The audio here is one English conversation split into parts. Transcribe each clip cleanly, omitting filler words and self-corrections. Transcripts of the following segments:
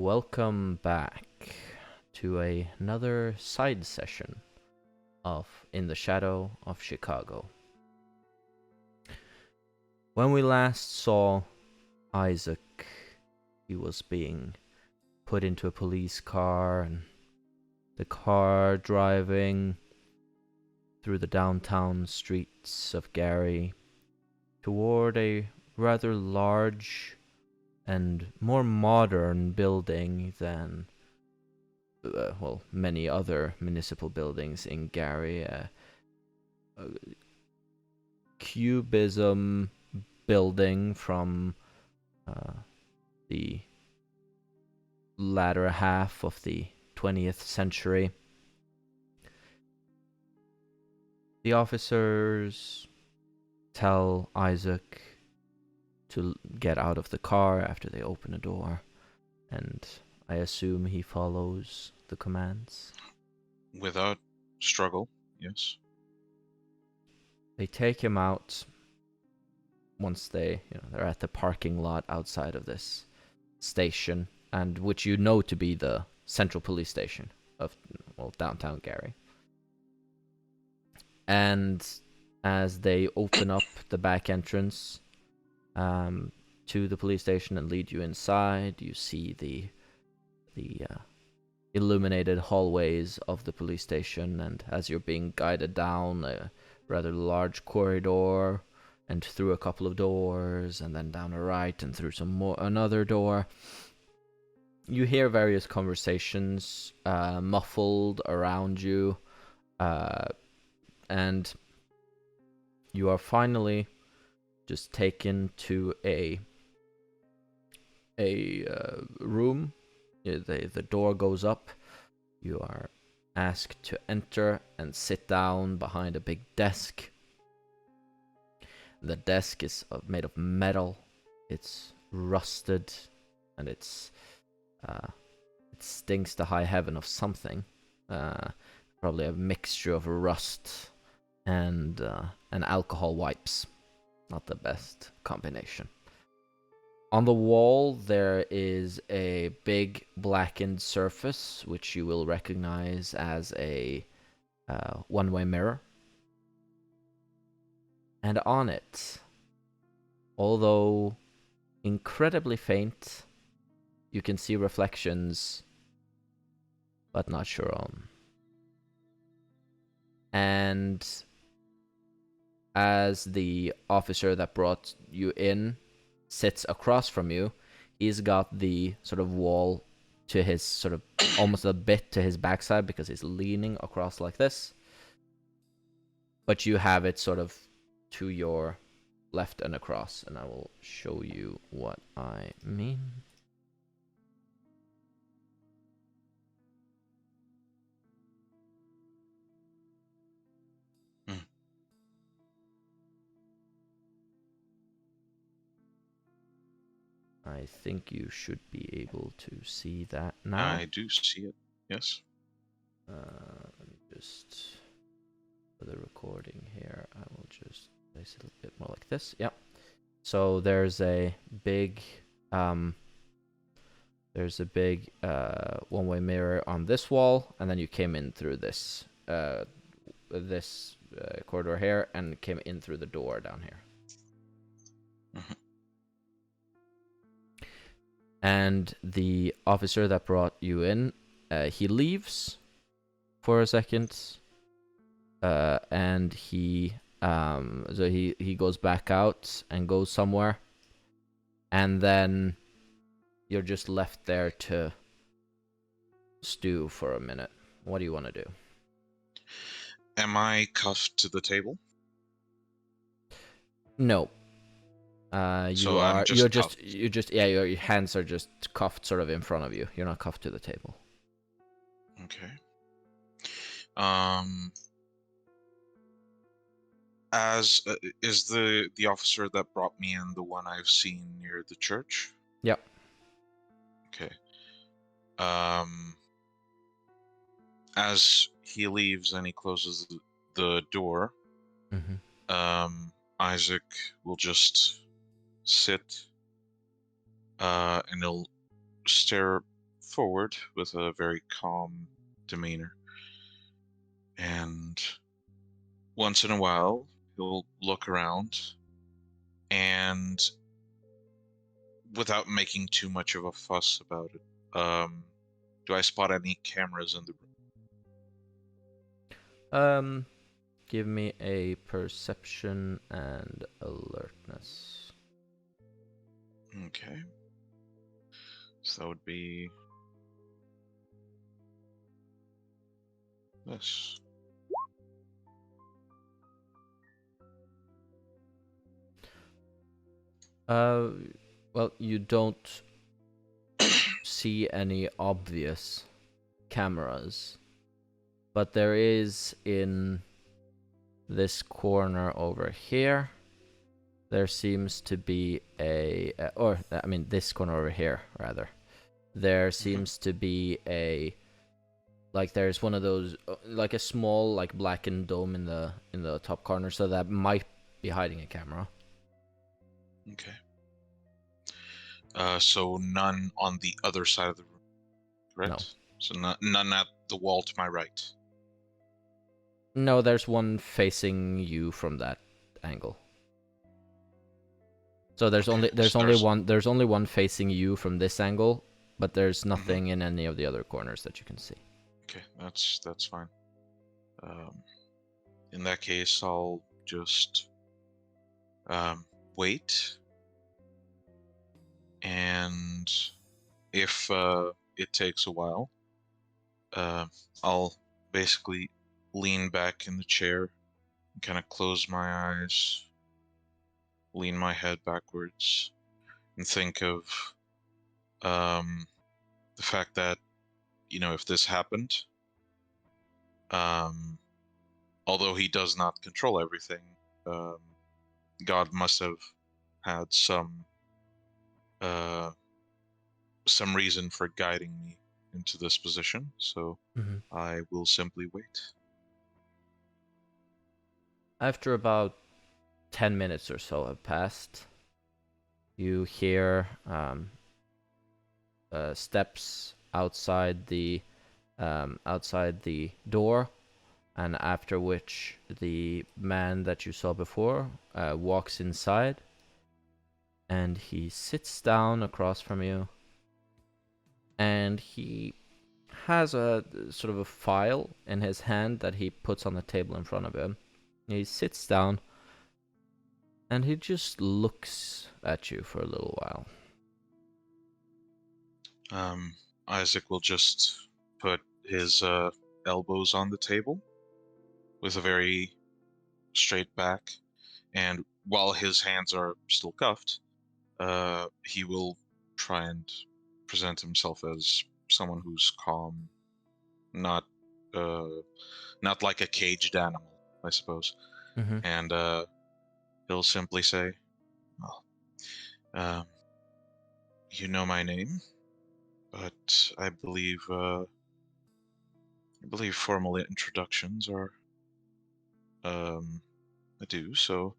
Welcome back to another side session of In the Shadow of Chicago. When we last saw Isaac, he was being put into a police car, and the car driving through the downtown streets of Gary toward a rather large and more modern building than many other municipal buildings in Gary. A cubism building from the latter half of the 20th century. The officers tell Isaac to get out of the car after they open a door, and I assume he follows the commands. Without struggle, yes. They take him out once they're at the parking lot outside of this station, and which you know to be the central police station of downtown Gary. And as they open up the back entrance to the police station and lead you inside, you see the illuminated hallways of the police station, and as you're being guided down a rather large corridor and through a couple of doors and then down a right and through another door, you hear various conversations muffled around you, and you are finally just taken to a room. The door goes up. You are asked to enter and sit down behind a big desk. The desk is made of metal. It's rusted, and it stinks to high heaven of something. Probably a mixture of rust and alcohol wipes. Not the best combination. On the wall, there is a big blackened surface, which you will recognize as a one-way mirror. And on it, although incredibly faint, you can see reflections, but not your own. And as the officer that brought you in sits across from you, he's got the sort of wall to his sort of almost a bit to his backside because he's leaning across like this. But you have it sort of to your left and across, and I will show you what I mean. I think you should be able to see that now. I do see it, yes. Let me just, for the recording here, I will just place it a little bit more like this. Yeah. So there's a big one-way mirror on this wall, and then you came in through this corridor here and came in through the door down here. Mm-hmm. And the officer that brought you in, he leaves for a second, and he goes back out and goes somewhere, and then you're just left there to stew for a minute. What do you want to do? Am I cuffed to the table? No. Your hands are just cuffed sort of in front of you. You're not cuffed to the table. Okay. Is the officer that brought me in the one I've seen near the church? Yep. Okay. As he leaves and he closes the door, Isaac will just sit, and he'll stare forward with a very calm demeanor. And once in a while, he'll look around and, without making too much of a fuss about it, do I spot any cameras in the room? Give me a perception and alertness. Okay. So that would be this. Well, you don't see any obvious cameras, but there is in this corner over here. There seems to be this corner over here, rather. There seems to be there's one of those, like a small, like blackened dome in the top corner, so that might be hiding a camera. Okay. So none on the other side of the room, correct? No. So none at the wall to my right. No, there's one facing you from that angle. So there's only one facing you from this angle, but there's nothing in any of the other corners that you can see. Okay, that's fine. In that case, I'll just wait, and if it takes a while, I'll basically lean back in the chair and kind of close my eyes, lean my head backwards, and think of the fact that, if this happened, although he does not control everything, God must have had some reason for guiding me into this position, so I will simply wait. After about 10 minutes or so have passed, you hear steps outside the door, and after which the man that you saw before walks inside, and he sits down across from you, and he has a sort of a file in his hand that he puts on the table in front of him. He sits down, and he just looks at you for a little while. Isaac will just put his elbows on the table with a very straight back, and while his hands are still cuffed, he will try and present himself as someone who's calm, not like a caged animal, I suppose. And he'll simply say, "Well, you know my name, but I believe formal introductions are I do. So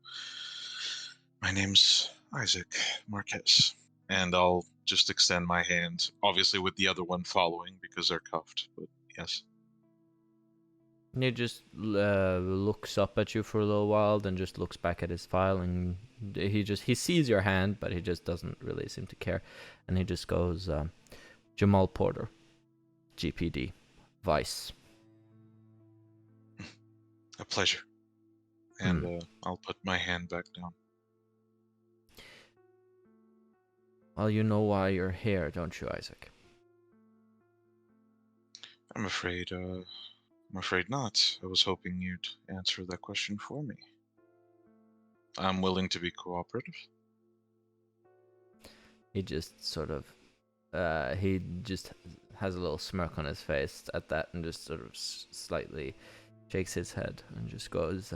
my name's Isaac Marques." And I'll just extend my hand, obviously with the other one following because they're cuffed, but yes. He just looks up at you for a little while, then just looks back at his file, and he sees your hand, but he just doesn't really seem to care, and he just goes, Jamal Porter, GPD, Vice. A pleasure. And I'll put my hand back down. Well, you know why you're here, don't you, Isaac? I'm afraid not. I was hoping you'd answer that question for me. I'm willing to be cooperative. He just sort of, he just has a little smirk on his face at that, and just sort of slightly shakes his head and just goes,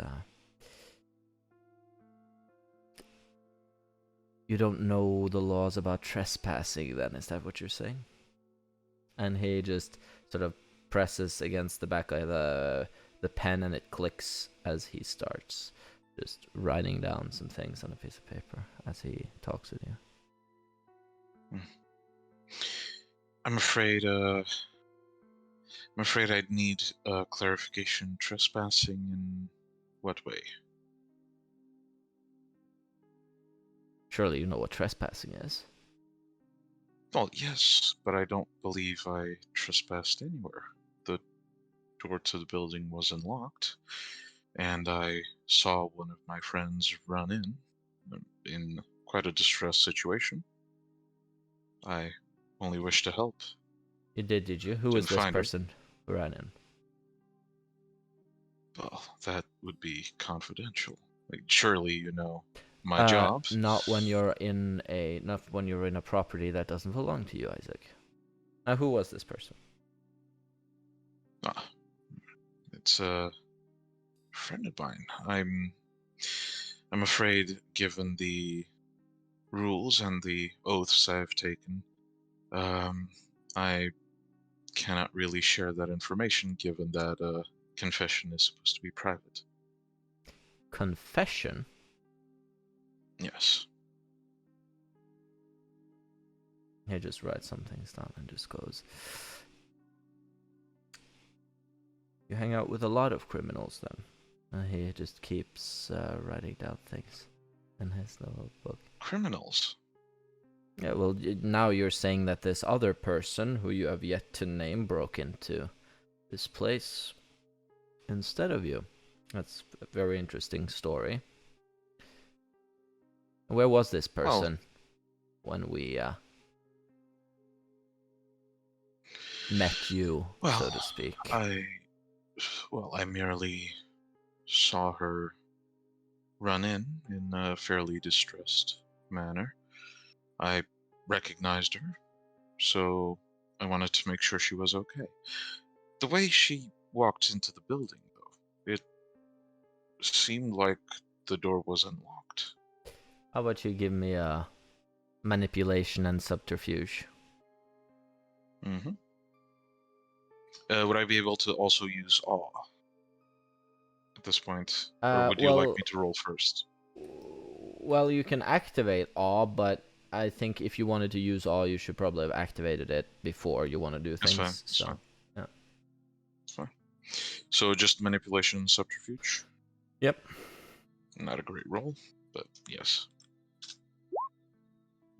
you don't know the laws about trespassing, then? Is that what you're saying? And he just sort of presses against the back of the pen, and it clicks as he starts just writing down some things on a piece of paper as he talks with you. I'm afraid. I'm afraid I'd need clarification. Trespassing in what way? Surely you know what trespassing is. Well, yes, but I don't believe I trespassed anywhere. The door to the building was unlocked, and I saw one of my friends run in quite a distressed situation. I only wish to help. You did you? Who was Didn't this find her. person who ran in? Well, that would be confidential. Like, surely you know my job. Not when you're in a property that doesn't belong to you, Isaac. Who was this person? Ah, it's a friend of mine. I'm afraid, given the rules and the oaths I've taken, I cannot really share that information, given that confession is supposed to be private. Confession? Yes. He just writes some things down and just goes. You hang out with a lot of criminals then. He just keeps writing down things in his little book. Criminals? Yeah, well, now you're saying that this other person, who you have yet to name, broke into this place instead of you. That's a very interesting story. Where was this person when we met you, so to speak? I merely saw her run in a fairly distressed manner. I recognized her, so I wanted to make sure she was okay. The way she walked into the building, though, it seemed like the door was unlocked. How about you give me a manipulation and subterfuge? Mm-hmm. Would I be able to also use awe at this point? Or would you like me to roll first? Well, you can activate awe, but I think if you wanted to use awe, you should probably have activated it before you want to do things. That's fine. Yeah. It's fine. So just manipulation and subterfuge? Yep. Not a great roll, but yes.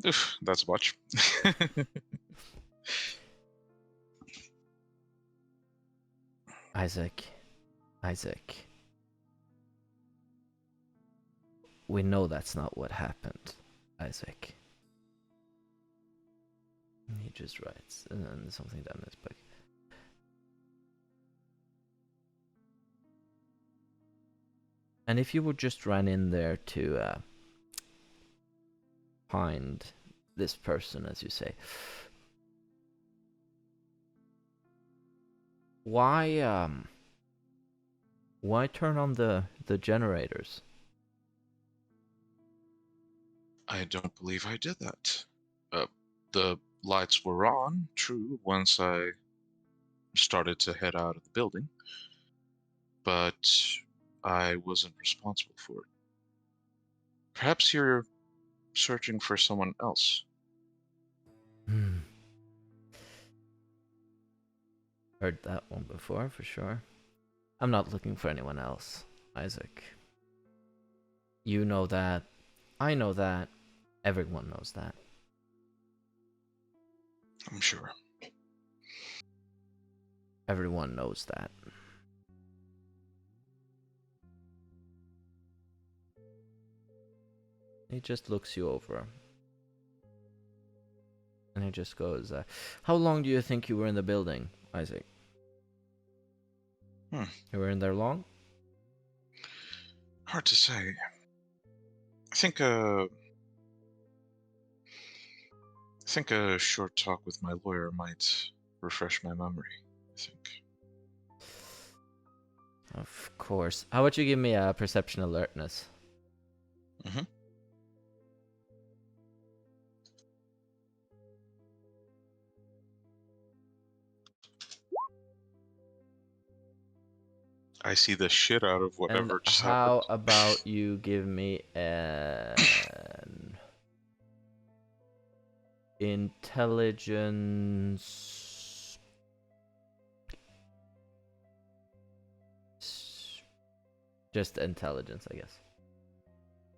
Oof, that's a botch. Isaac. We know that's not what happened, Isaac. He just writes something down in his book. And if you would just run in there to find this person, as you say, why turn on the generators? I don't believe I did that. The lights were on, true, once I started to head out of the building, but I wasn't responsible for it. Perhaps you're searching for someone else. Heard that one before, for sure. I'm not looking for anyone else, Isaac. You know that. I know that. Everyone knows that. I'm sure. Everyone knows that. He just looks you over. And he just goes, how long do you think you were in the building, Isaac? You were in there long? Hard to say. I think a short talk with my lawyer might refresh my memory, I think. Of course. How about you give me a perception alertness? Mm-hmm. I see the shit out of whatever just happened. How about you give me an Intelligence. Just intelligence, I guess.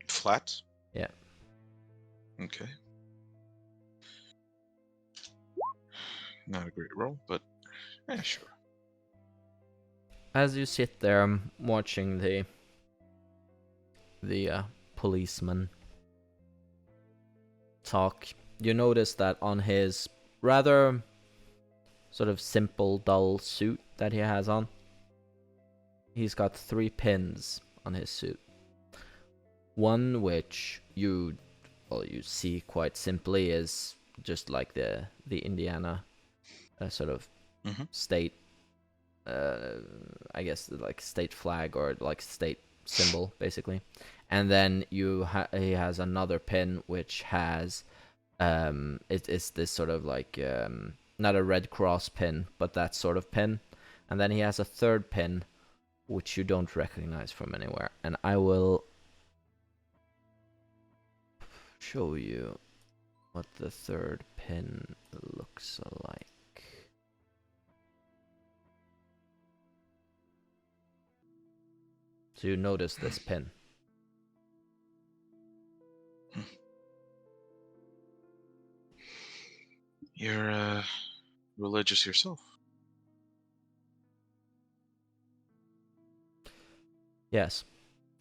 Flat? Yeah. Okay. Not a great roll, but sure. As you sit there watching the policeman talk, you notice that on his rather sort of simple, dull suit that he has on, he's got 3 pins on his suit. One which you see quite simply is just like the Indiana sort of state, I guess like state flag or like state symbol basically. And then he has another pin which has it is this sort of like not a Red Cross pin, but that sort of pin. And then he has a third pin which you don't recognize from anywhere. And I will show you what the third pin looks like. So you notice this pin. You're religious yourself. Yes.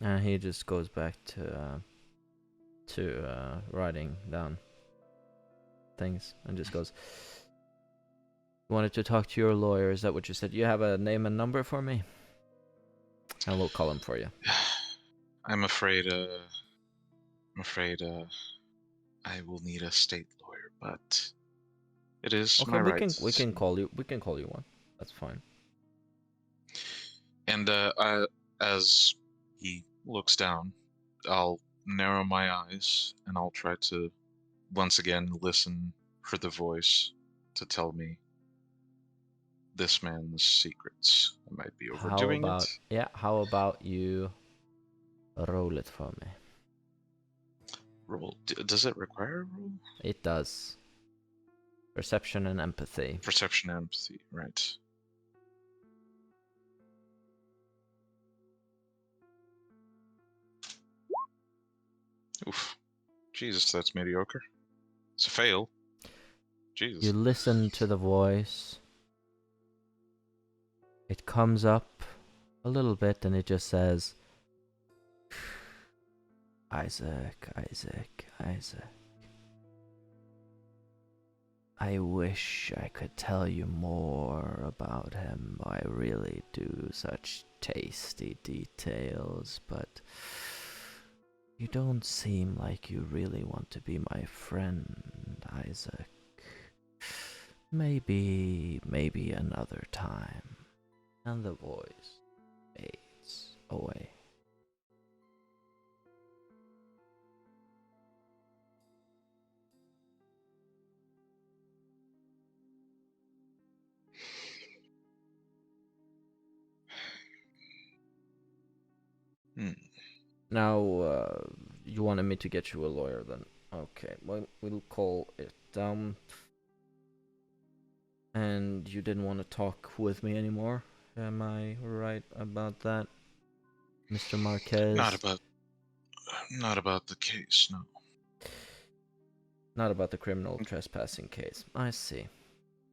And he just goes back to writing down things and just goes, "You wanted to talk to your lawyer, is that what you said? You have a name and number for me? I will call him for you." I'm afraid I will need a state lawyer, but it is Okay, my we right. we can call you one. That's fine. And as he looks down, I'll narrow my eyes and I'll try to once again listen for the voice to tell me this man's secrets. I might be overdoing it. Yeah, how about you roll it for me? Roll. Does it require a roll? It does. Perception and empathy. Perception and empathy, right. Oof. Jesus, that's mediocre. It's a fail. Jesus. You listen to the voice. It comes up a little bit and it just says, "Isaac, Isaac, Isaac. I wish I could tell you more about him. I really do, such tasty details, but you don't seem like you really want to be my friend, Isaac. Maybe another time." And the voice fades away. Now, you wanted me to get you a lawyer then? Okay, well, we'll call it down. And you didn't want to talk with me anymore? Am I right about that, Mr. Marques? Not about the case, no. Not about the criminal trespassing case. I see.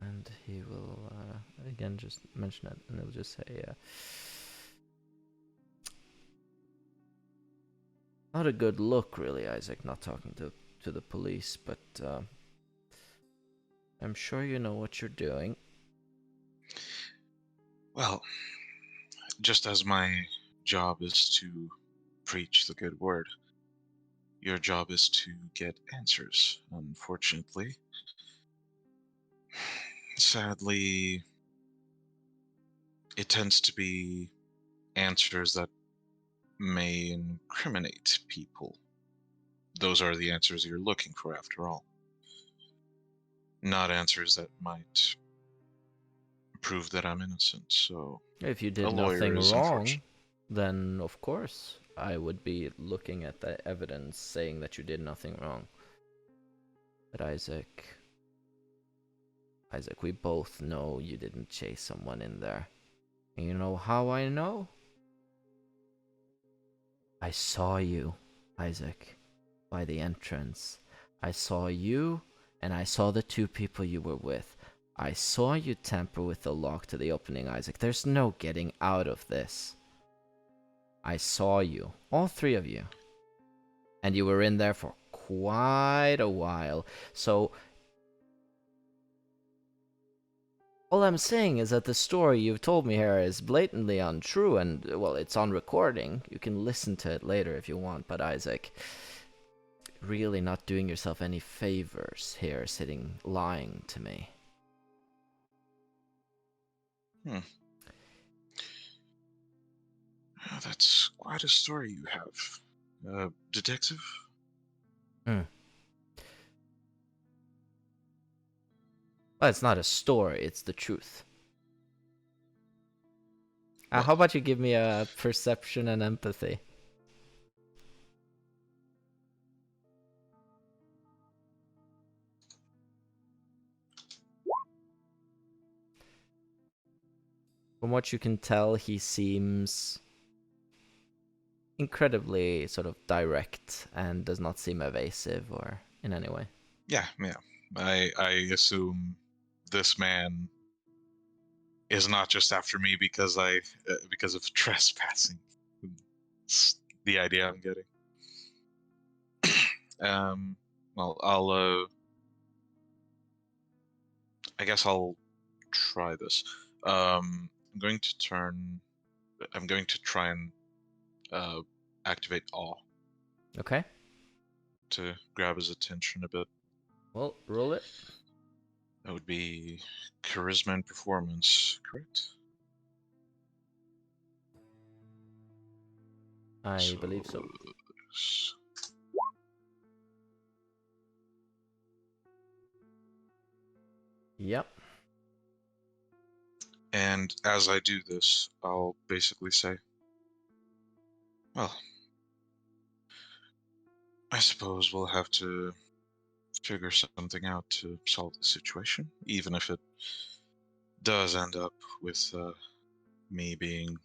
And he will, again, just mention it, and he'll just say, not a good look, really, Isaac, not talking to the police, but I'm sure you know what you're doing. Well, just as my job is to preach the good word, your job is to get answers. Unfortunately, sadly, it tends to be answers that may incriminate people. Those are the answers you're looking for, after all. Not answers that might prove that I'm innocent, so... If you did nothing wrong, then of course I would be looking at the evidence saying that you did nothing wrong. But Isaac, we both know you didn't chase someone in there. And you know how I know? I saw you, Isaac, by the entrance. I saw you, and I saw the two people you were with. I saw you tamper with the lock to the opening, Isaac. There's no getting out of this. I saw you, all three of you. And you were in there for quite a while. So all I'm saying is that the story you've told me here is blatantly untrue, and, well, it's on recording. You can listen to it later if you want, but Isaac, really not doing yourself any favors here, sitting lying to me. That's quite a story you have. Detective? Well, it's not a story, it's the truth. How about you give me a perception and empathy? From what you can tell, he seems incredibly sort of direct and does not seem evasive or in any way. Yeah. I assume this man is not just after me because of trespassing. It's the idea I'm getting. Well, I guess I'll try this. I'm going to try and activate awe. Okay. To grab his attention a bit. Well, roll it. That would be charisma and performance, correct? I believe so. Yep. And as I do this, I'll basically say, well, I suppose we'll have to figure something out to solve the situation, even if it does end up with me being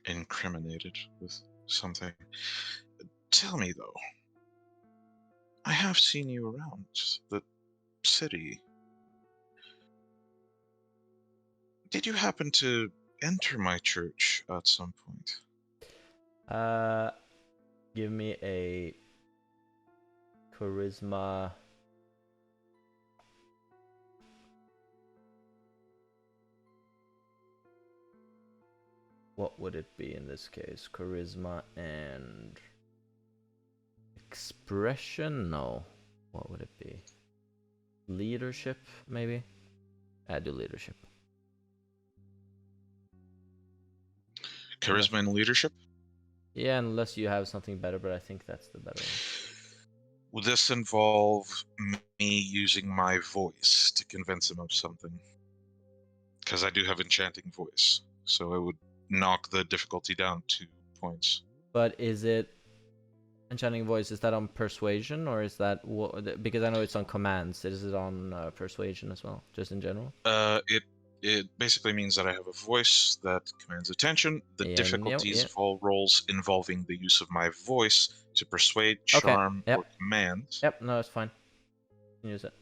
incriminated with something. Tell me, though, I have seen you around the city. Did you happen to enter my church at some point? Give me a charisma. What would it be in this case? Charisma and expression? No. What would it be? Leadership, maybe? I do leadership. Charisma and leadership? Yeah, unless you have something better, but I think that's the better one. Would this involve me using my voice to convince him of something? Because I do have enchanting voice, so it would knock the difficulty down 2 points. But is it enchanting voice? Is that on persuasion, or is that because I know it's on commands? Is it on persuasion as well, just in general? It basically means that I have a voice that commands attention. The difficulties of all roles involving the use of my voice to persuade, charm, or command. Yep, no, it's fine. Use it.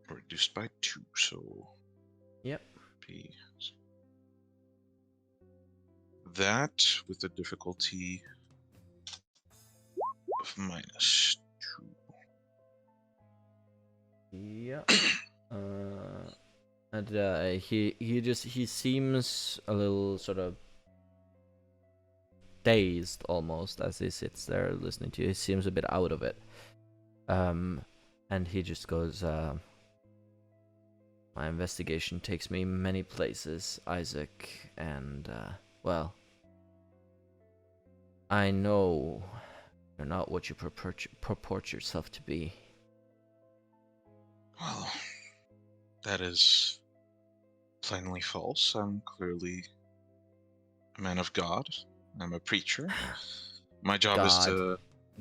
Reduced by 2, so. Yep. That with the difficulty of -2. Yeah. And he seems a little sort of dazed almost as he sits there listening to you. He seems a bit out of it. And he just goes, my investigation takes me many places, Isaac, and well, I know you're not what you purport yourself to be. Well, that is plainly false. I'm clearly a man of God. I'm a preacher. My job is to help.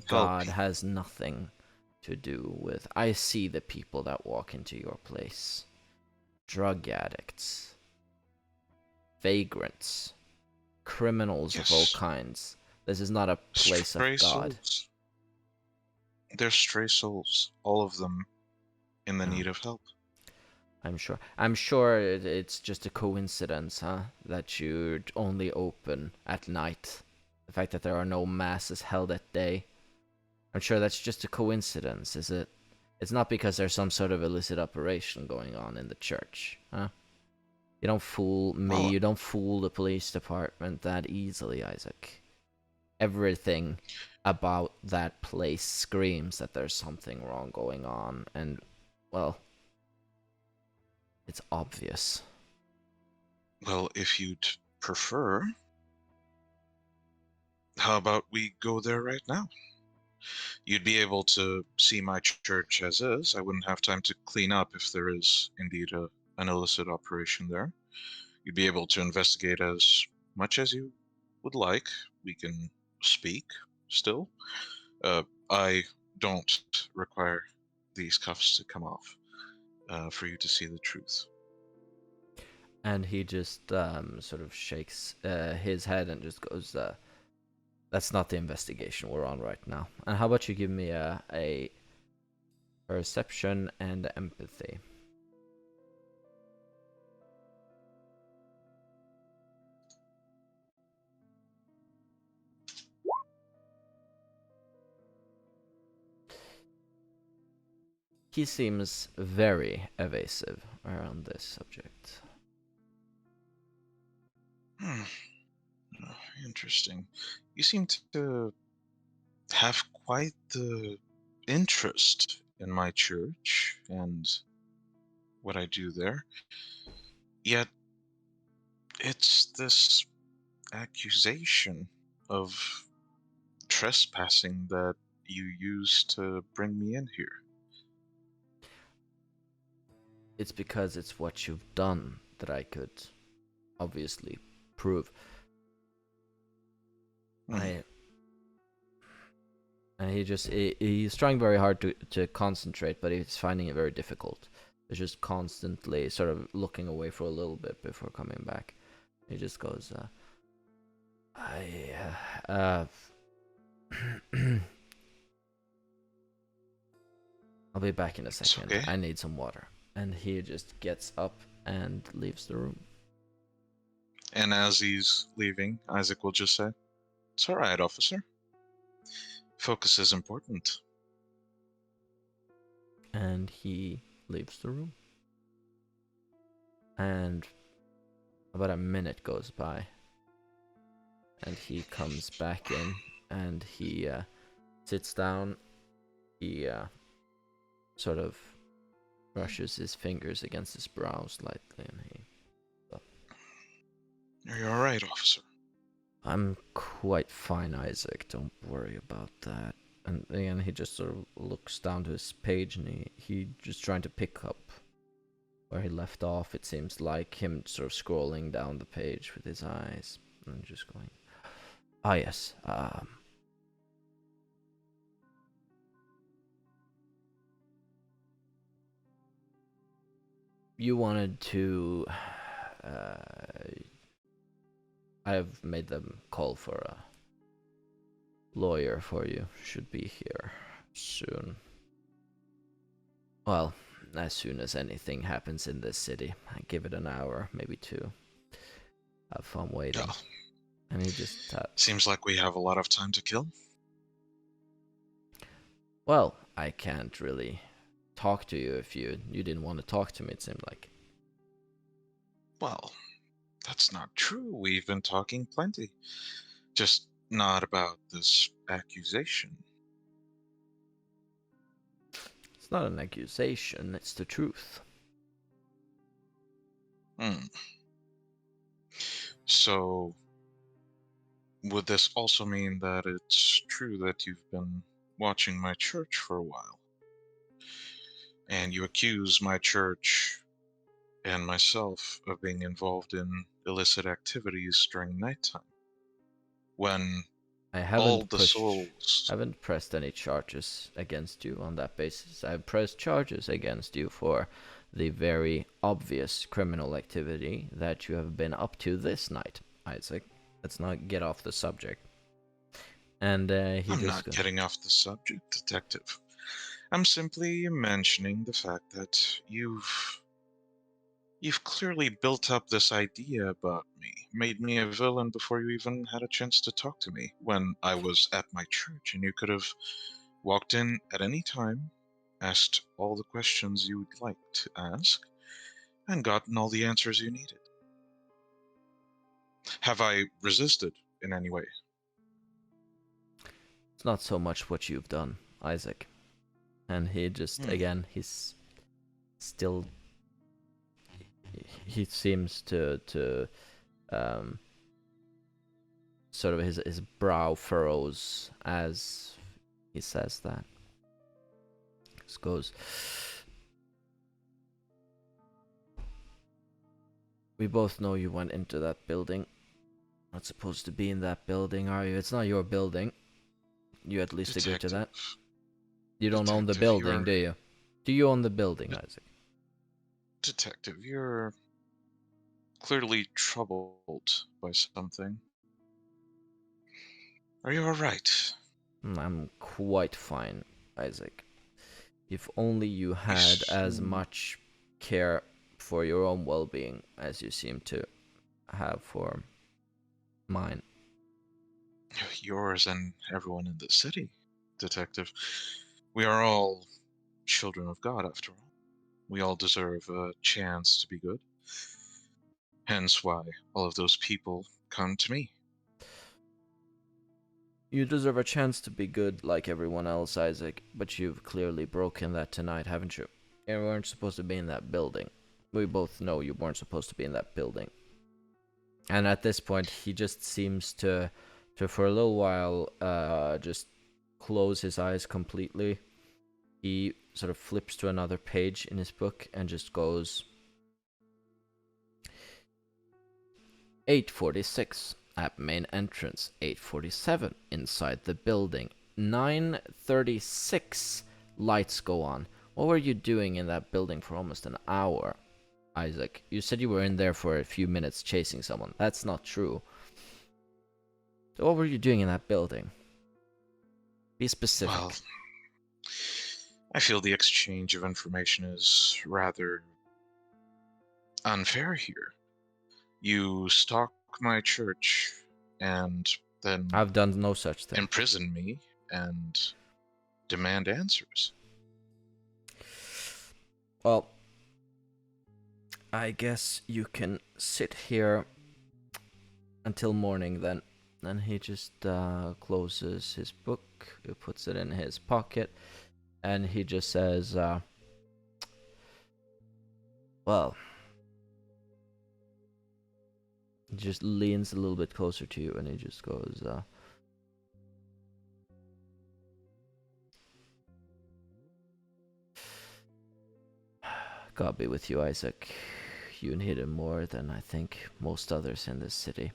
God has nothing to do with. I see the people that walk into your place. Drug addicts, vagrants, criminals of all Yes. kinds. This is not a place of Stray God. souls. They're stray souls. All of them in the No, need of help. I'm sure. I'm sure it's just a coincidence, huh? That you'd only open at night. The fact that there are no masses held at day. I'm sure that's just a coincidence, is it? It's not because there's some sort of illicit operation going on in the church, huh? You don't fool me, Well, you don't fool the police department that easily, Isaac. Everything about that place screams that there's something wrong going on, and, well, it's obvious. well, if you'd prefer, how about we go there right now? You'd be able to see my church as is. I wouldn't have time to clean up if there is indeed an illicit operation there. You'd be able to investigate as much as you would like. We can speak still. I don't require these cuffs to come off for you to see the truth. And he just sort of shakes his head and just goes, that's not the investigation we're on right now. And how about you give me a perception and empathy? He seems very evasive around this subject. Hmm. Interesting. You seem to have quite the interest in my church and what I do there. Yet it's this accusation of trespassing that you used to bring me in here. It's because it's what you've done that I could obviously prove. Hmm. And he's trying very hard to concentrate, but he's finding it very difficult. He's just constantly sort of looking away for a little bit before coming back. He just goes, I'll be back in a It's second. okay. I need some water. And he just gets up and leaves the room. And as he's leaving, Isaac will just say, "It's all right, officer. Focus is important." And he leaves the room. And about a minute goes by. And he comes back in and he sits down. He sort of brushes his fingers against his brow slightly, and You're all right, officer. I'm quite fine, Isaac. Don't worry about that. And then he just sort of looks down to his page, and he just trying to pick up where he left off. It seems like him sort of scrolling down the page with his eyes and just going, ah, yes. You wanted to. I've made them call for a lawyer for you. Should be here soon. Well, as soon as anything happens in this city. I give it an hour, maybe two. Have fun waiting. Oh, And he just seems like we have a lot of time to kill. well, I can't really talk to you if you didn't want to talk to me, it seemed like. Well, that's not true. We've been talking plenty. Just not about this accusation. It's not an accusation, it's the truth. Hmm. So, would this also mean that it's true that you've been watching my church for a while? And you accuse my church and myself of being involved in illicit activities during nighttime? When I All the souls. haven't pressed any charges against you on that basis. I've pressed charges against you for the very obvious criminal activity that you have been up to this night, Isaac. Let's not get off the subject. And he I'm just not getting off the subject, Detective. I'm simply mentioning the fact that you've clearly built up this idea about me, made me a villain before you even had a chance to talk to me when I was at my church, and you could have walked in at any time, asked all the questions you would like to ask, and gotten all the answers you needed. Have I resisted in any way? It's not so much what you've done, Isaac. And he just, again, he's still. He seems to sort of his brow furrows as he says that. Just goes. We both know you went into that building. Not supposed to be in that building, are you? It's not your building. You at least agree to that. You don't own the building, do you? Do you own the building, Isaac? Detective, you're clearly troubled by something. Are you alright? I'm quite fine, Isaac. If only you had as much care for your own well-being as you seem to have for mine. Yours and everyone in the city, Detective. We are all children of God, after all. We all deserve a chance to be good. Hence why all of those people come to me. You deserve a chance to be good like everyone else, Isaac, but you've clearly broken that tonight, haven't you? You weren't supposed to be in that building. We both know you weren't supposed to be in that building. And at this point, he just seems to for a little while, just close his eyes completely. He sort of flips to another page in his book and just goes, 8:46 at main entrance, 8:47 inside the building, 9:36 lights go on. What were you doing in that building for almost an hour, Isaac? You said you were in there for a few minutes chasing someone. That's not true. So what were you doing in that building? Be specific. Well, I feel the exchange of information is rather unfair here. You stalk my church and then I've done no such thing. imprison me and demand answers. Well, I guess you can sit here until morning then. And he just closes his book, he puts it in his pocket, and he just says, well, he just leans a little bit closer to you and he just goes, God be with you, Isaac. You need him more than I think most others in this city.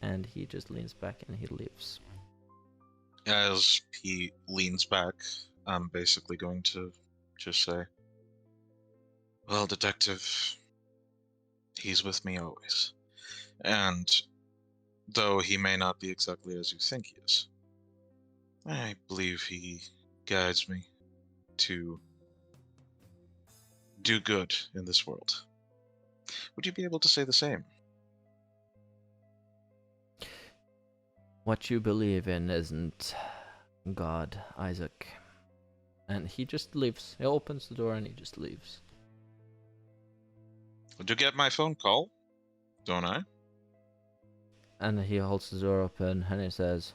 And he just leans back and he leaves. As he leans back, I'm basically going to just say, well, Detective, he's with me always. And though he may not be exactly as you think he is, I believe he guides me to do good in this world. Would you be able to say the same? What you believe in isn't God, Isaac. And he just leaves. He opens the door and he just leaves. Would you get my phone call? Don't I? And he holds the door open and he says,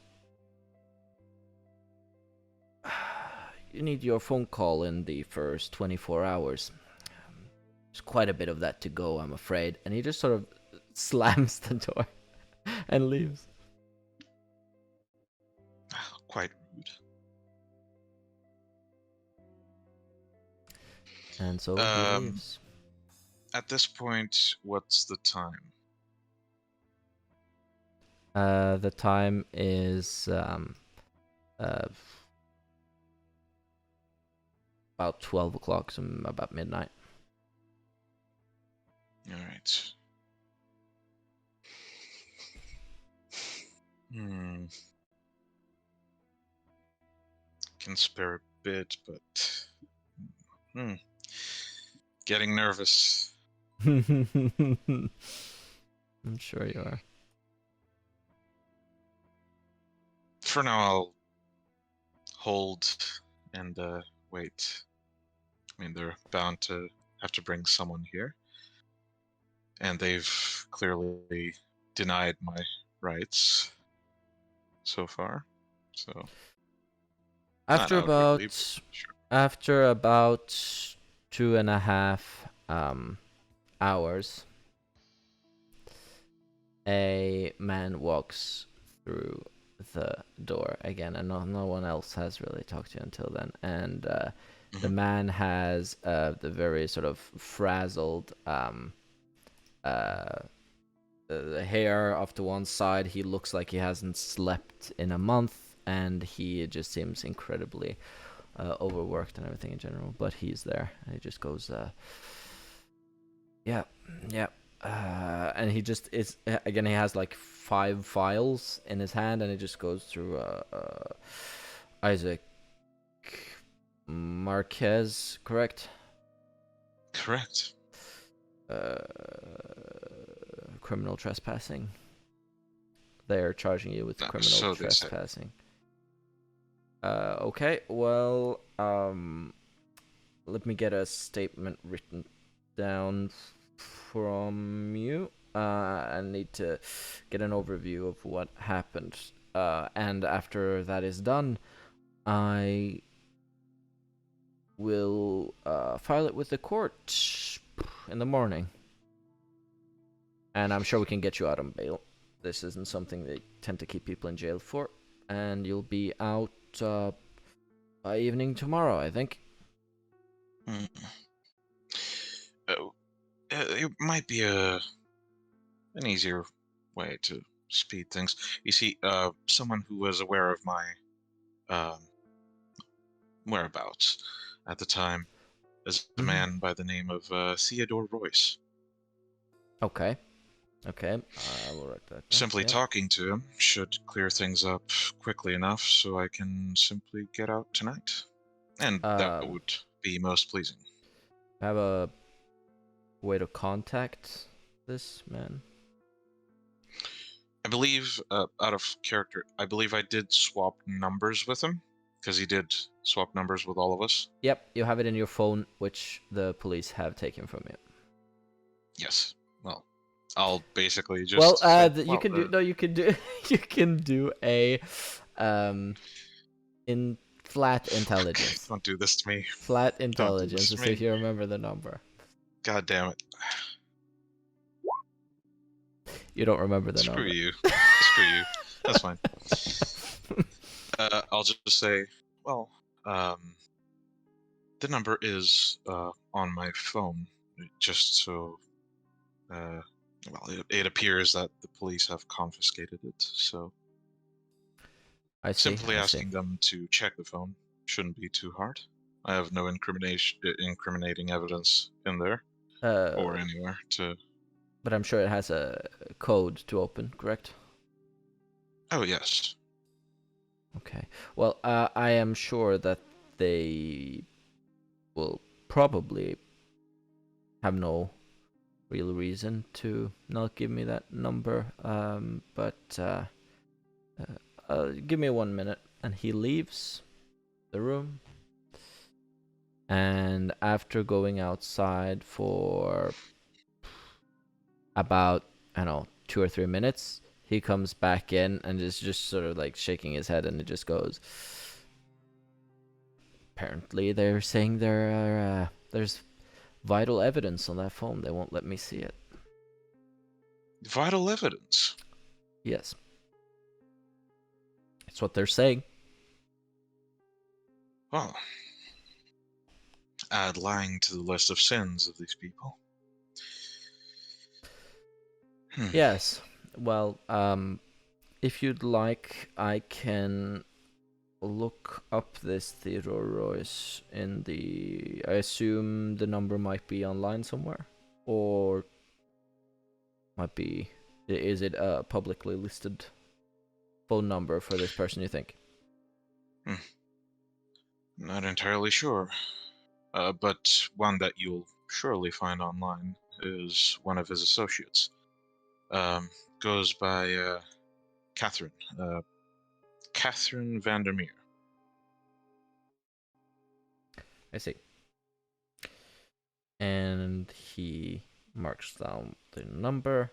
you need your phone call in the first 24 hours. There's quite a bit of that to go, I'm afraid. And he just sort of slams the door and leaves. Quite rude. And so he leaves. At this point, what's the time? The time is about 12 o'clock, so about midnight. All right. Can spare a bit, but getting nervous. I'm sure you are. For now, I'll hold and wait. I mean, they're bound to have to bring someone here, and they've clearly denied my rights so far. So After not quickly, but about sure. after about 2.5 hours, a man walks through the door again, and no one else has really talked to you until then. And the man has the very sort of frazzled the hair off to one side. He looks like he hasn't slept in a month, and he just seems incredibly overworked and everything in general. But he's there, and he just goes, yeah, yeah. And he just is again. He has like 5 files in his hand, and he just goes through Isaac Marques, correct? Correct. Criminal trespassing. They're charging you with criminal So trespassing. Okay, well, let me get a statement written down from you. I need to get an overview of what happened. And after that is done, I will file it with the court in the morning. And I'm sure we can get you out on bail. This isn't something they tend to keep people in jail for. And you'll be out by evening tomorrow, I think. It might be an easier way to speed things. You see, someone who was aware of my whereabouts at the time is a man by the name of Theodore Royce. Okay. Okay, I will write that down. Simply talking to him should clear things up quickly enough so I can simply get out tonight. And that would be most pleasing. Have a way to contact this man? I believe, out of character, I believe I did swap numbers with him, because he did swap numbers with all of us. Yep, you have it in your phone, which the police have taken from you. Yes. Well, I'll basically just. Well, you can do you can do a in flat intelligence. Don't do this to me. Flat intelligence to see if you remember the number. God damn it. You don't remember the number. Screw you. Screw you. That's fine. I'll just say, well, the number is on my phone, just so. Well, it appears that the police have confiscated it, so. I see. Simply asking them to check the phone shouldn't be too hard. I have no incriminating evidence in there or anywhere to. But I'm sure it has a code to open, correct? Oh yes. Okay. Well, I am sure that they will probably have no real reason to not give me that number. But give me 1 minute, and he leaves the room. And after going outside for about 2 or 3 minutes, he comes back in and is just sort of like shaking his head, and it just goes. Apparently, they're saying there's vital evidence on that phone. They won't let me see it. Vital evidence? Yes. That's what they're saying. Well, add lying to the list of sins of these people. Yes. Well, If you'd like, I can look up this Theodore Royce in the... I assume the number might be online somewhere? Or might be... Is it a publicly listed phone number for this person, you think? Not entirely sure. But one that you'll surely find online is one of his associates. Goes by Catherine. Catherine Vandermeer. I see. And he marks down the number,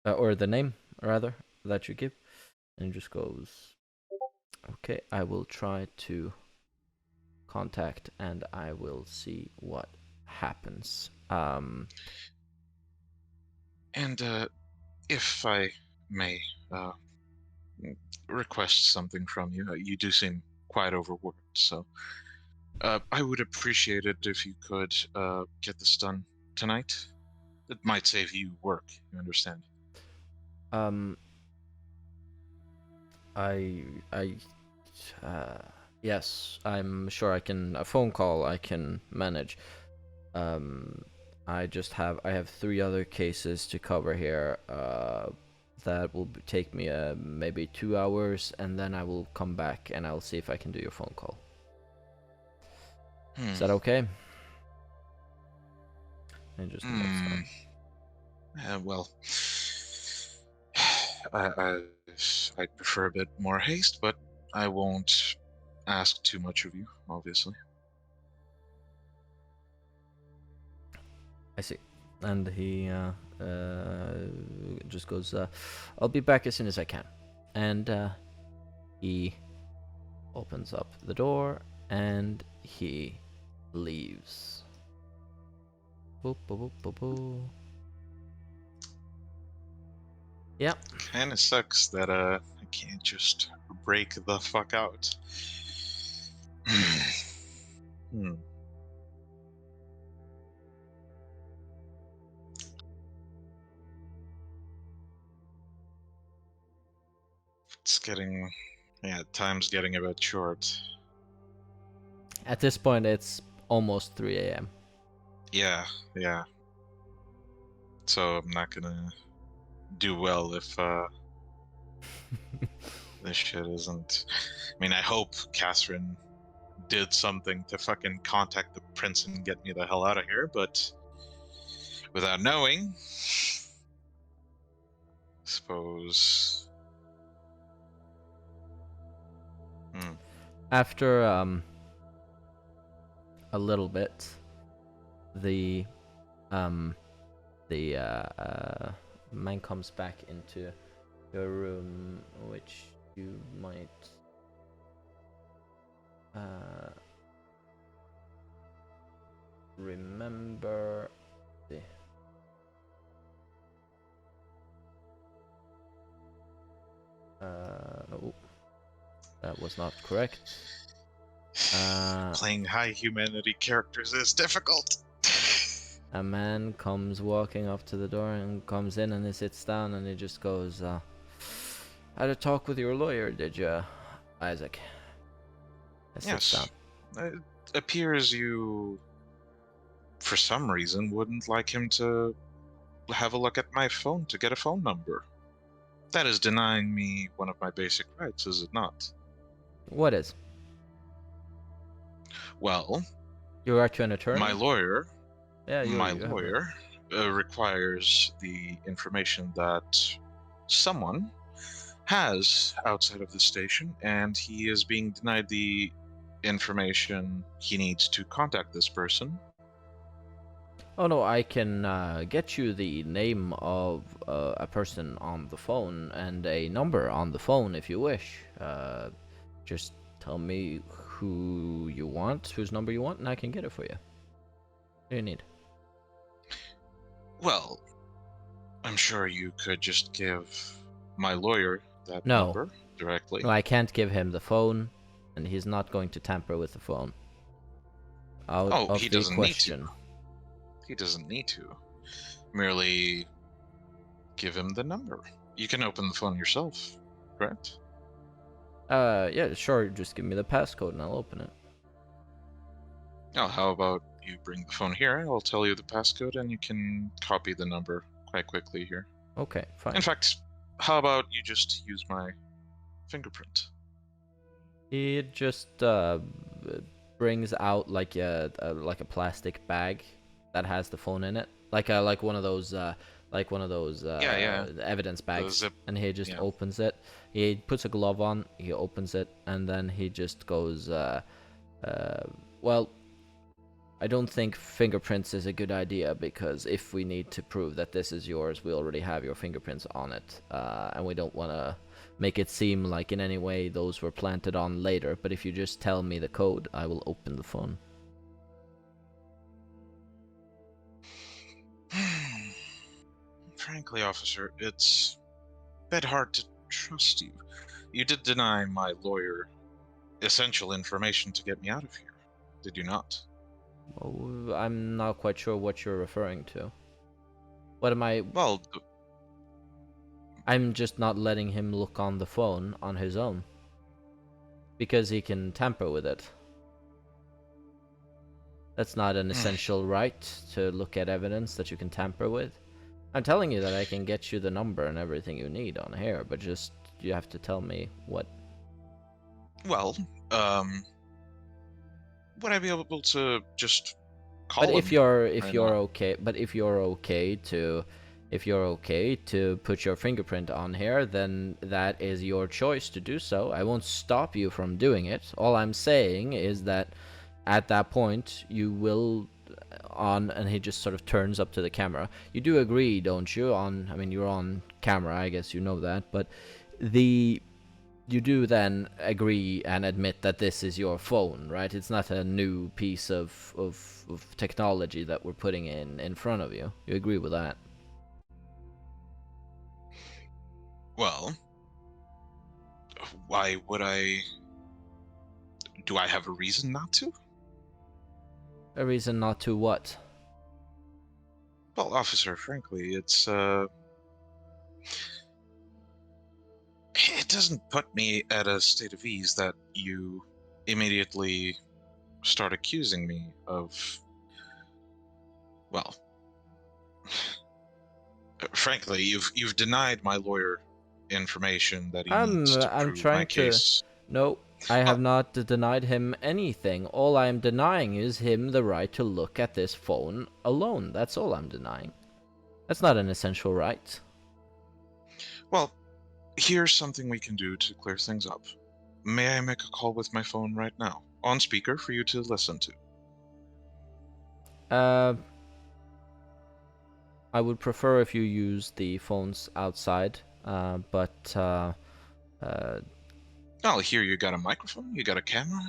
or the name, rather, that you give, and just goes, okay, I will try to contact and I will see what happens. And if I may request something from you, you do seem quite overworked, so I would appreciate it if you could get this done tonight. It might save you work, you understand? Yes, I'm sure I can. A phone call I can manage. I have 3 other cases to cover here. That will take me maybe 2 hours, and then I will come back and I'll see if I can do your phone call. Is that okay? And just well, I'd prefer a bit more haste, but I won't ask too much of you, obviously. I see. And he just goes, I'll be back as soon as I can. And he opens up the door and he leaves. Boop, boop, boop, boop, boop. Yeah. Kinda sucks that I can't just break the fuck out. It's getting, time's getting a bit short. At this point, it's almost 3 a.m. Yeah. So I'm not gonna do well if this shit isn't. I mean, I hope Catherine did something to fucking contact the prince and get me the hell out of here, but without knowing, I suppose. After a little bit, the man comes back into your room, which you might remember. No, that was not correct. Playing high humanity characters is difficult. A man comes walking up to the door and comes in and he sits down and he just goes, had a talk with your lawyer, did you, Isaac? Yes. It appears you, for some reason, wouldn't like him to have a look at my phone to get a phone number. That is denying me one of my basic rights, is it not? What is? Well, you are to an attorney? My lawyer. Yeah, my lawyer requires the information that someone has outside of the station, and he is being denied the information he needs to contact this person. Oh no, I can get you the name of a person on the phone and a number on the phone if you wish. Just tell me who you want, whose number you want, and I can get it for you. What do you need? Well, I'm sure you could just give my lawyer that No. number directly. No, I can't give him the phone, and he's not going to tamper with the phone. He doesn't need to. He doesn't need to. Merely give him the number. You can open the phone yourself, correct? Yeah, sure. Just give me the passcode and I'll open it. Oh, how about you bring the phone here? I'll tell you the passcode and you can copy the number quite quickly here. Okay, fine. In fact, how about you just use my fingerprint? He just brings out like a plastic bag that has the phone in it, like one of those evidence bags, zip, and he just opens it. He puts a glove on, he opens it, and then he just goes, well, I don't think fingerprints is a good idea, because if we need to prove that this is yours, we already have your fingerprints on it, and we don't want to make it seem like in any way those were planted on later. But if you just tell me the code, I will open the phone. Frankly, officer, it's a bit hard to trust you. You did deny my lawyer essential information to get me out of here, did you not? Oh, I'm not quite sure what you're referring to. What am I... Well, I'm just not letting him look on the phone on his own, because he can tamper with it. That's not an essential right to look at evidence that you can tamper with. I'm telling you that I can get you the number and everything you need on here, but just you have to tell me what. Well, would I be able to just call But him? if you're okay to put your fingerprint on here, then that is your choice to do so. I won't stop you from doing it. All I'm saying is that at that point you will and he just sort of turns up to the camera. You do agree, don't you? I mean, you're on camera, I guess you know that, but you do then agree and admit that this is your phone, right? It's not a new piece of technology that we're putting in front of you. You agree with that? Well, why would I... Do I have a reason not to? A reason not to what? Well, officer, frankly, it's, it doesn't put me at a state of ease that you immediately start accusing me of, well, frankly, you've denied my lawyer information that he needs to I'm prove my trying to... case. No, I have not denied him anything. All I am denying is him the right to look at this phone alone. That's all I'm denying. That's not an essential right. Well, here's something we can do to clear things up. May I make a call with my phone right now, on speaker, for you to listen to? I would prefer if you use the phones outside, but Oh, here you got a microphone, you got a camera.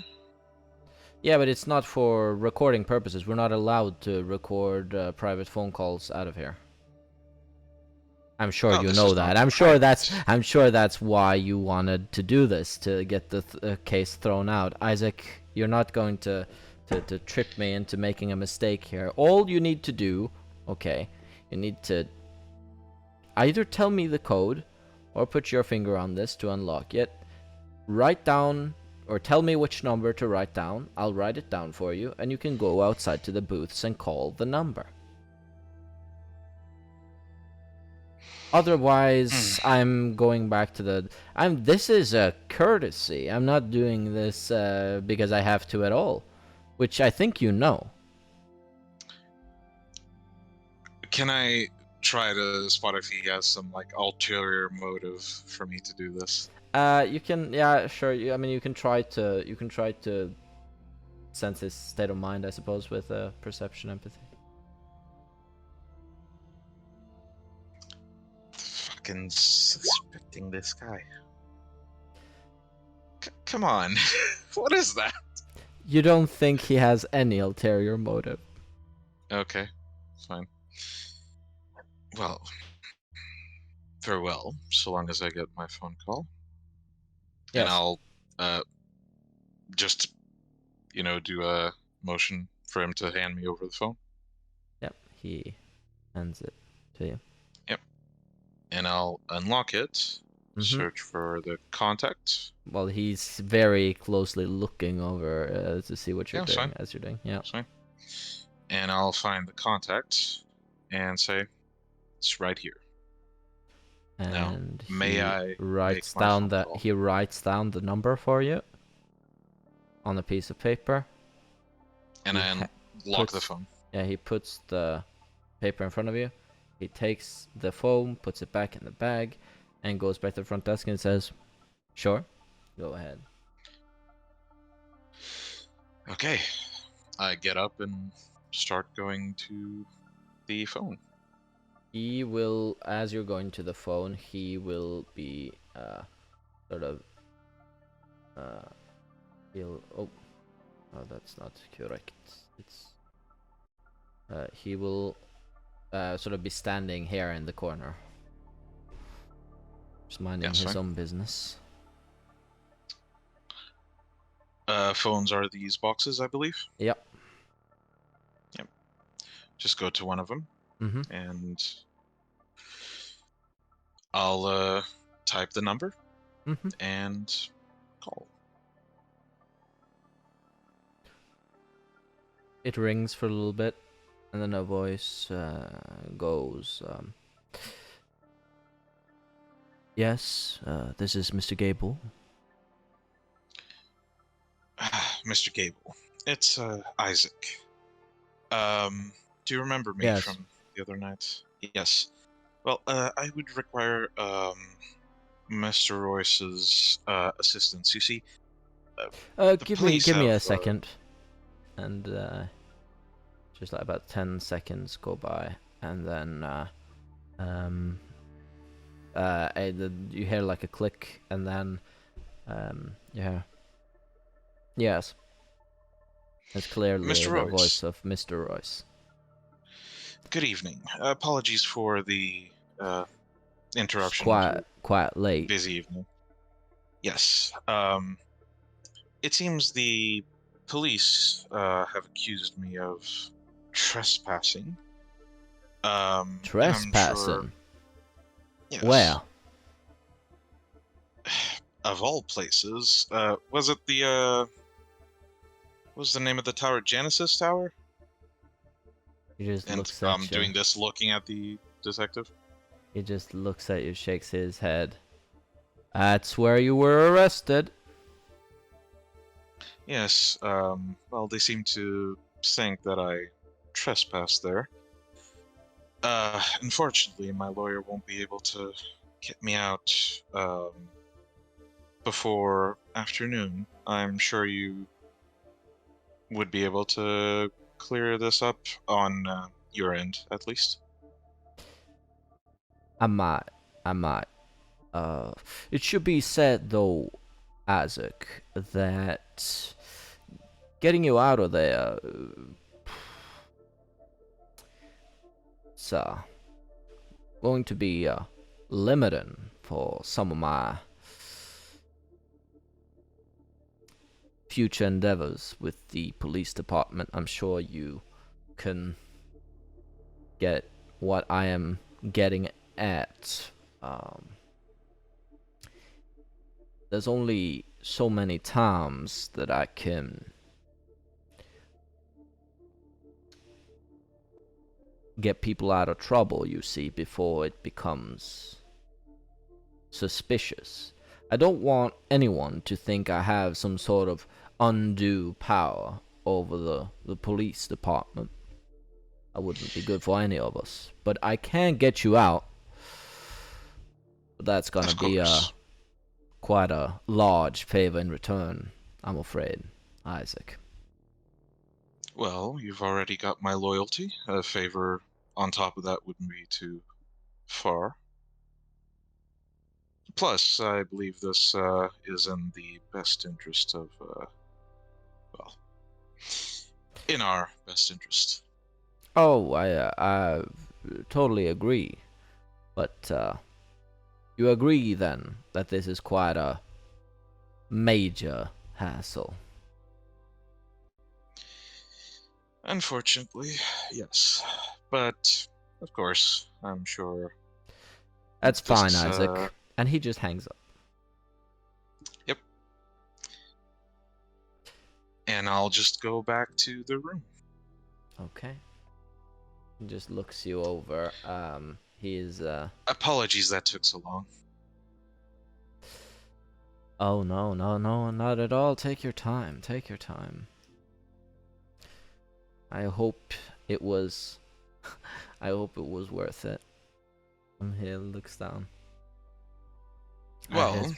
yeah, but it's not for recording purposes. We're not allowed to record private phone calls out of here. I'm sure you know that. I'm sure that's why you wanted to do this, to get the case thrown out. Isaac, you're not going to trip me into making a mistake here. All you need to do, okay, you need to either tell me the code or put your finger on this to unlock it. Write down or tell me which number to write down. I'll write it down for you, and you can go outside to the booths and call the number. Otherwise, I'm going back to the... This is a courtesy. I'm not doing this because I have to at all, which I think you know. Can I try to spot if he has some, like, ulterior motive for me to do this? You can, yeah, sure. I mean, you can try to sense his state of mind, I suppose, with perception, empathy. Fucking suspecting this guy. Come on, what is that? You don't think he has any ulterior motive? Okay, fine. Well, very well, so long as I get my phone call. Yes. And I'll just, do a motion for him to hand me over the phone. Yep, he hands it to you. Yep. and I'll unlock it, search for the contact. Well, he's very closely looking over to see what you're Yeah, it's doing fine. as you're doing. Yeah. It's fine. And I'll find the contact and say, it's right here. Now, And may I make my phone call? he writes down the number for you on a piece of paper. And He I lock the phone. Yeah, he puts the paper in front of you. He takes the phone, puts it back in the bag, and goes back to the front desk and says, "Sure, go ahead." Okay. I get up and start going to the phone. He will, as you're going to the phone, he will be sort of he'll that's not correct. It's he will sort of be standing here in the corner, just minding his own business. Phones are these boxes, I believe. Yep. Yep. Just go to one of them, and I'll type the number and call. It rings for a little bit, and then a voice goes, "Yes, this is Mr. Gable." Mr. Gable, it's Isaac. Do you remember me from the other night? Yes. Well, I would require Mr. Royce's assistance. You see, give me a second, and just like about 10 seconds go by, and then you hear like a click, and then yes, it's clearly the voice of Mr. Royce. Good evening. Apologies for the interruption. Quite late. Busy evening. Yes. It seems the police have accused me of trespassing. Trespassing? Sure... Yes. Where? Of all places. Was it the what was the name of the tower? Genesis Tower? He just looks at you. Doing this, looking at the detective. He just looks at you, shakes his head. That's where you were arrested. Yes, well, they seem to think that I trespassed there. Unfortunately, my lawyer won't be able to get me out, before afternoon. I'm sure you would be able to clear this up on your end, at least. I might. It should be said, though, Isaac, that getting you out of there, it's going to be limiting for some of my future endeavors with the police department. I'm sure you can get what I am getting at. There's only so many times that I can get people out of trouble, you see, before it becomes suspicious. I don't want anyone to think I have some sort of undue power over the police department. That wouldn't be good for any of us. But I can get you out. But that's gonna be quite a large favor in return, I'm afraid, Isaac. Well, you've already got my loyalty. A favor on top of that wouldn't be too far. Plus, I believe this is in the best interest of, well, in our best interest. Oh, I totally agree. But you agree then that this is quite a major hassle? Unfortunately, yes. But, of course, I'm sure That's This fine, is, Isaac. And he just hangs up. Yep. And I'll just go back to the room. Okay. He just looks you over. He's Apologies that took so long. Oh no, not at all. Take your time. Take your time. I hope it was I hope it was worth it. He looks down. Well,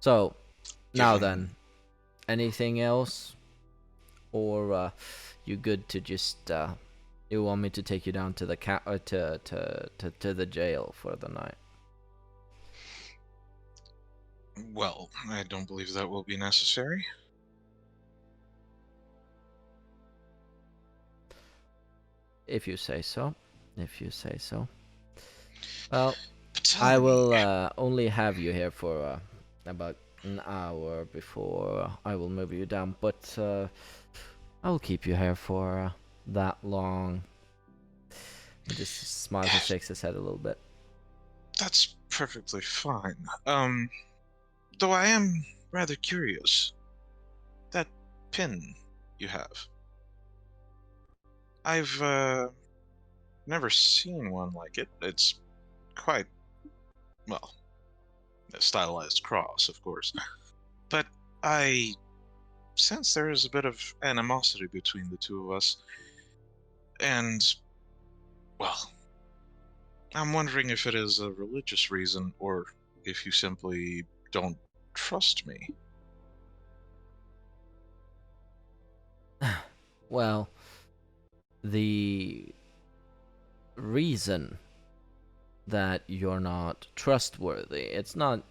so now given... then, anything else? Or you good to just you want me to take you down to the to the jail for the night? Well, I don't believe that will be necessary. If you say so. If you say so. Well, Tell I me, will only have you here for about an hour before I will move you down, but I will keep you here for that long. He just smiles and shakes his head a little bit. that's perfectly fine. Though I am rather curious. That pin you have. I've never seen one like it. It's quite, well, a stylized cross, of course. But I sense there is a bit of animosity between the two of us. And, well, I'm wondering if it is a religious reason or if you simply don't trust me. Well, the reason that you're not trustworthy, it's not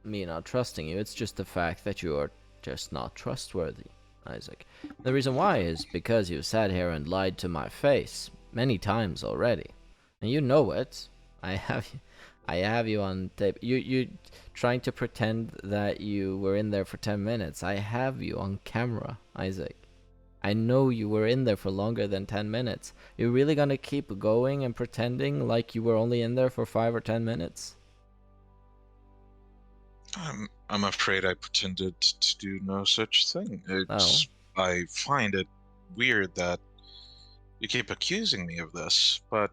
me not trusting you, it's just the fact that you're just not trustworthy, Isaac. The reason why is because you sat here and lied to my face many times already. And you know it. I have you on tape. You trying to pretend that you were in there for 10 minutes. I have you on camera, Isaac. I know you were in there for longer than 10 minutes. You really gonna keep going and pretending like you were only in there for 5 or 10 minutes? I'm afraid I pretended to do no such thing. Oh. I find it weird that you keep accusing me of this, but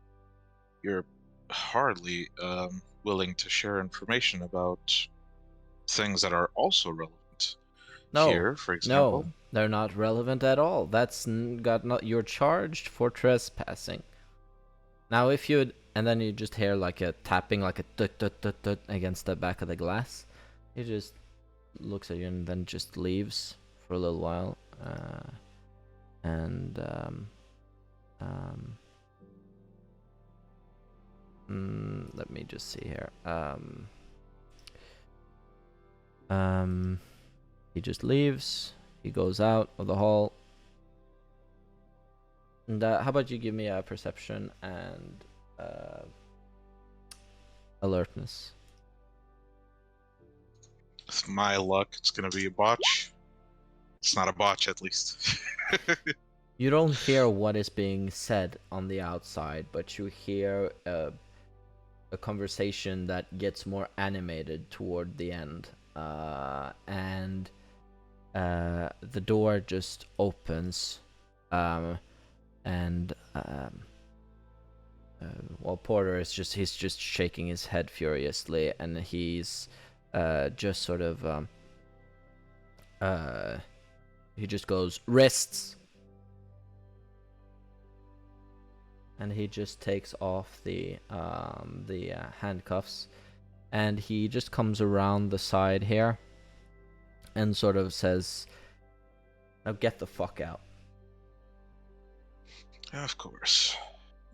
you're hardly willing to share information about things that are also relevant. No. Here, for example. No. They're not relevant at all. That's got not. You're charged for trespassing. Now, if you'd, and then you just hear like a tapping, like a tut tut tut tut against the back of the glass. He just looks at you and then just leaves for a little while. And let me just see here. He just leaves. He goes out of the hall. And how about you give me a perception and alertness? With my luck, it's gonna be a botch. It's not a botch, at least. You don't hear what is being said on the outside, but you hear a conversation that gets more animated toward the end. And the door just opens. And well, Porter is he's just shaking his head furiously, and he's just sort of he just goes, wrists, and he just takes off the handcuffs, and he just comes around the side here and sort of says, now get the fuck out. Of course.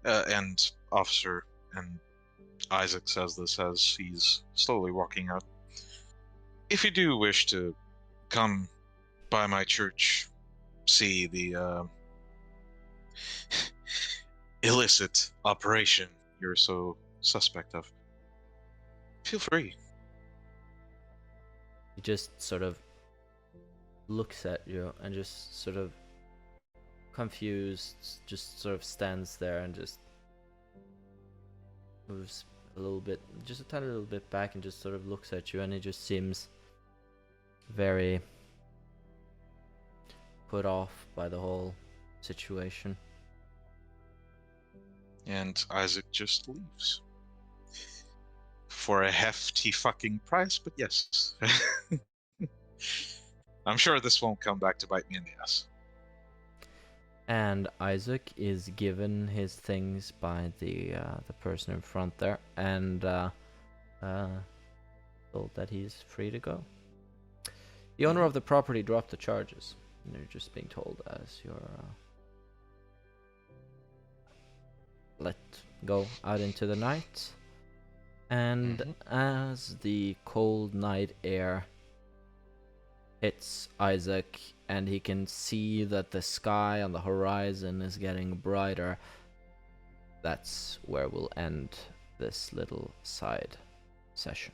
And Officer and Isaac says this as he's slowly walking out. If you do wish to come by my church, see the illicit operation you're so suspect of, feel free. He just sort of looks at you and just sort of confused, just sort of stands there and just moves a little bit, just a tiny little bit back, and just sort of looks at you, and he just seems very put off by the whole situation. And Isaac just leaves. For a hefty fucking price, but yes. I'm sure this won't come back to bite me in the ass. And Isaac is given his things by the person in front there, and told that he's free to go. The owner of the property dropped the charges. And you're just being told as you're let go out into the night. And as the cold night air hits Isaac, and he can see that the sky on the horizon is getting brighter, that's where we'll end this little side session.